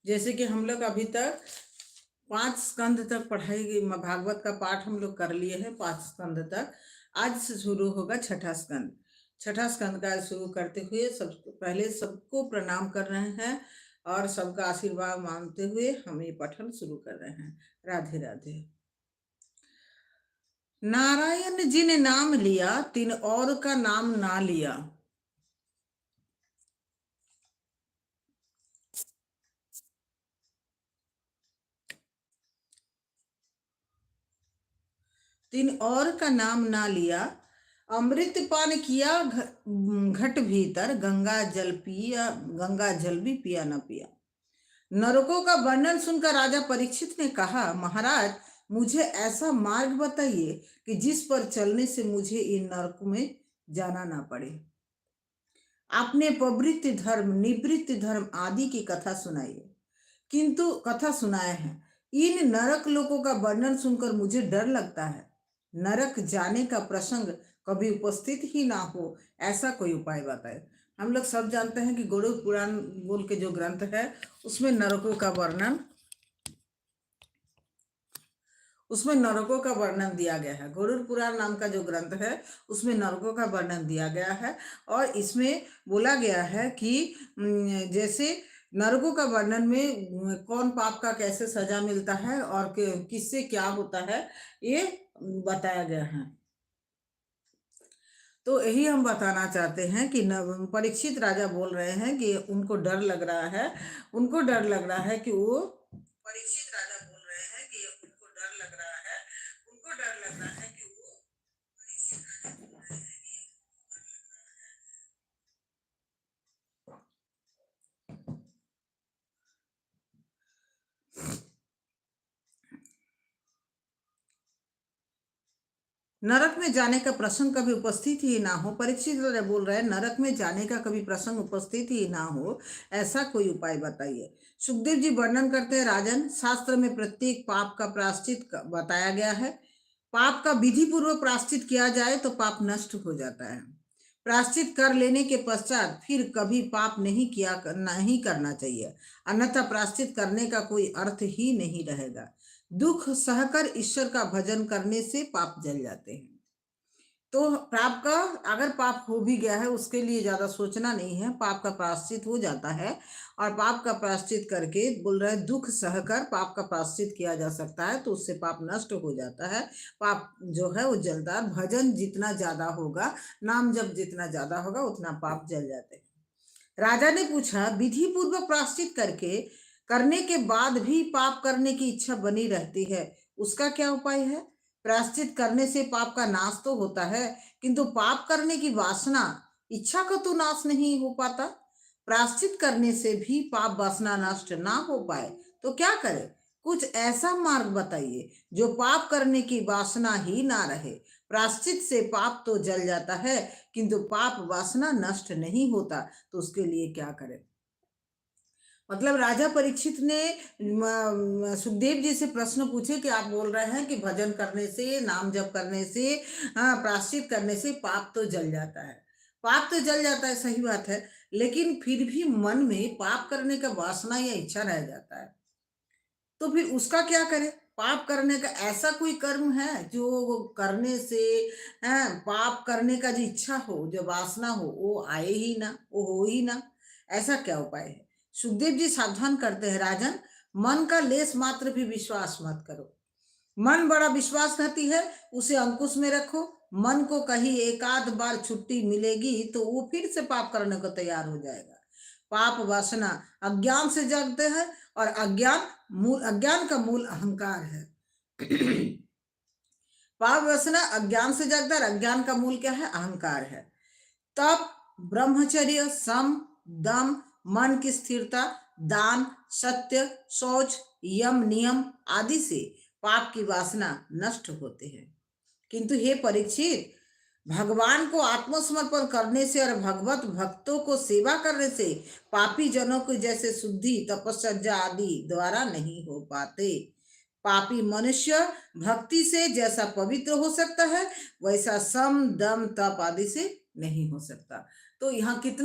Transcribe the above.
जैसे कि हम लोग अभी तक 5 स्कंद तक पढ़ाई भागवत का पाठ हम लोग कर लिए हैं 5 स्कंद तक। आज से शुरू होगा छठा स्कंद। छठा स्कंद का शुरू करते हुए सब पहले सबको प्रणाम कर रहे हैं और सबका आशीर्वाद मांगते हुए हम ये पठन शुरू कर रहे हैं। राधे राधे। नारायण जिन नाम लिया तिन और का नाम ना लिया। तिन और का नाम ना लिया। अमृत पान किया घट भीतर गंगा जल भी पिया न पिया। नरकों का वर्णन सुनकर राजा परीक्षित ने कहा, महाराज मुझे ऐसा मार्ग बताइए कि जिस पर चलने से मुझे इन नरकों में जाना ना पड़े। आपने प्रवृत्ति धर्म निवृत्ति धर्म आदि की कथा सुनाइए, किंतु कथा सुनाए हैं, इन नरक लोकों का वर्णन सुनकर मुझे डर लगता है। नरक जाने का प्रसंग कभी उपस्थित ही ना हो, ऐसा कोई उपाय बताए। हम लोग सब जानते हैं कि गरुड़ पुराण बोल के जो ग्रंथ है उसमें नरकों का वर्णन दिया गया है। गरुड़ पुराण नाम का जो ग्रंथ है उसमें नरकों का वर्णन दिया गया है और इसमें बोला गया है कि जैसे नरकों का वर्णन में कौन पाप का कैसे सजा मिलता है और किससे क्या होता है ये बताया गया है। तो यही हम बताना चाहते हैं कि परीक्षित राजा बोल रहे हैं कि उनको डर लग रहा है। उनको डर लग रहा है कि वो परीक्षित राजा बोल रहे हैं कि उनको डर लग रहा है। उनको डर लग रहा है कि वो परीक्षित राजा बोल रहे हैं कि नरक में जाने का प्रसंग कभी उपस्थित ही ना हो। परीक्षित बोल रहे हैं नरक में जाने का कभी प्रसंग उपस्थित ही ना हो, ऐसा कोई उपाय बताइए। सुखदेव जी वर्णन करते हैं, राजन शास्त्र में प्रत्येक पाप का प्रायश्चित बताया गया है। पाप का विधि पूर्वक प्रायश्चित किया जाए तो पाप नष्ट हो जाता है। प्रायश्चित कर लेने के पश्चात फिर कभी पाप नहीं करना चाहिए, अन्यथा प्रायश्चित करने का कोई अर्थ ही नहीं रहेगा। दुख सहकर ईश्वर का भजन करने से पाप जल जाते हैं। तो पाप का अगर पाप हो भी गया है उसके लिए ज्यादा सोचना नहीं है, पाप का प्रायश्चित हो जाता है। और पाप का प्रायश्चित करके बोल रहे हैं दुख सहकर पाप का प्रायश्चित किया जा सकता है, तो उससे पाप नष्ट हो जाता है। पाप जो है वो जलता है। भजन जितना ज्यादा होगा, नाम जब जितना ज्यादा होगा उतना पाप जल जाते हैं। राजा ने पूछा, विधि पूर्वक प्रायश्चित करने के बाद भी पाप करने की इच्छा बनी रहती है, उसका क्या उपाय है। प्रायश्चित करने से पाप का नाश तो होता है, किंतु पाप करने की वासना इच्छा का तो नाश नहीं हो पाता। प्रायश्चित करने से भी पाप वासना नष्ट ना हो पाए तो क्या करे। कुछ ऐसा मार्ग बताइए जो पाप करने की वासना ही ना रहे। प्रायश्चित से पाप तो जल जाता है, किंतु पाप वासना नष्ट नहीं होता, तो उसके लिए क्या करें। मतलब राजा परीक्षित ने सुखदेव जी से प्रश्न पूछे कि आप बोल रहे हैं कि भजन करने से, नाम जप करने से, प्रायश्चित करने से पाप तो जल जाता है। पाप तो जल जाता है, सही बात है, लेकिन फिर भी मन में पाप करने का वासना या इच्छा रह जाता है, तो फिर उसका क्या करें। पाप करने का ऐसा कोई कर्म है जो करने से पाप करने का जो इच्छा हो, जो वासना हो, वो आए ही ना, वो हो ही ना, ऐसा क्या उपाय है। सुखदेव जी सावधान करते हैं, राजन मन का लेस मात्र भी विश्वास मत करो। मन बड़ा विश्वासघाती है, उसे अंकुश में रखो। मन को कहीं एक आध बार छुट्टी मिलेगी तो वो फिर से पाप करने को तैयार हो जाएगा। पाप वासना अज्ञान से जगते हैं और अज्ञान का मूल अहंकार है। पाप वासना अज्ञान से जगता है, अज्ञान का मूल क्या है, अहंकार है। तप, ब्रह्मचर्य, सम, दम, मन की स्थिरता, दान, सत्य, शौच, यम नियम आदि से पाप की वासना नष्ट होते हैं। किंतु हे परीक्षित, भगवान को आत्मसमर्पण करने से और भगवत भक्तों को सेवा करने से पापी जनों को जैसे शुद्धि तपस्या आदि द्वारा नहीं हो पाते। पापी मनुष्य भक्ति से जैसा पवित्र हो सकता है, वैसा सम दम तप आदि से नहीं हो सकता। तो यहाँ कितना